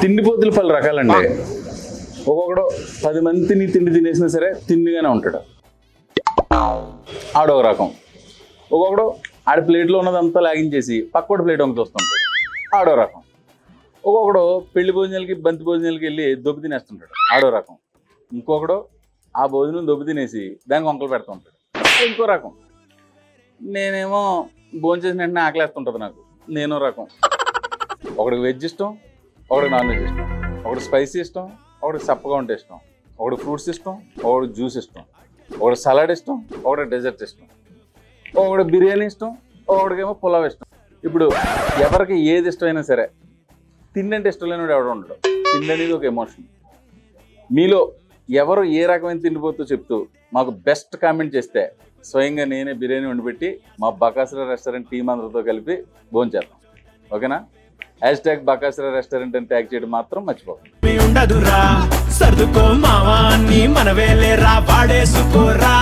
తిండిపోతులు పలు రకాలండి. ఒక్కొక్కడు 10 మందిని తిండి తినేసినా సరే తిండిగానే ఉంటాడు, ఆడొక రకం. ఒక్కొక్కడు ఆడి ప్లేట్లో ఉన్నదంతా లాగించేసి పక్కోటి ప్లేట్ వంక చూస్తుంటాడు, ఆడో రకం. ఒక్కొక్కడు పెళ్లి భోజనాలకి బంతి భోజనాలకి వెళ్ళి దొబ్బి తినేస్తుంటాడు, ఆడో రకం. ఇంకొకడు ఆ భోజనం దొబ్బి తినేసి దానికి వంకలు పెడుతుంటాడు, ఇంకో రకం. నేనేమో భోజనం చేసిన వెంటనే ఆకలేస్తుంటుంది నాకు, నేనో రకం. ఒకడికి వెజ్ ఇష్టం, ఒకడికి నాన్ వెజ్ ఇష్టం, ఒకటి స్పైసీ ఇష్టం, ఒకటికి సప్పగా ఉంటే ఇష్టం, ఒకటి ఫ్రూట్స్ ఇష్టం, ఒకటి జ్యూస్ ఇష్టం, ఒకటి సలాడ్ ఇష్టం, ఒకటి డెజర్ట్ ఇష్టం, ఒకటి బిర్యానీ ఇష్టం, ఒకటికేమో పులావ్ ఇష్టం. ఇప్పుడు ఎవరికి ఏది ఇష్టమైనా సరే తిండి అంటే ఇష్టం లేనివాడు ఎవడు ఉండడు. తిండి అనేది ఒక ఎమోషన్. మీలో ఎవరు ఏ రకమైన తిండిపోతూ చెప్తూ మాకు బెస్ట్ కామెంట్ చేస్తే స్వయంగా నేనే బిర్యానీ వండిపెట్టి మా బకాసుర రెస్టారెంట్ టీం అందరితో కలిపి భోంచేద్దాం. ఓకేనా? #బకాసుర రెస్టారెంట్ అని ట్యాగ్ చేయడం మాత్రం మర్చిపోకండి. సర్దుకో మావా నీ మనవేలేరా వాడేసుకోరా.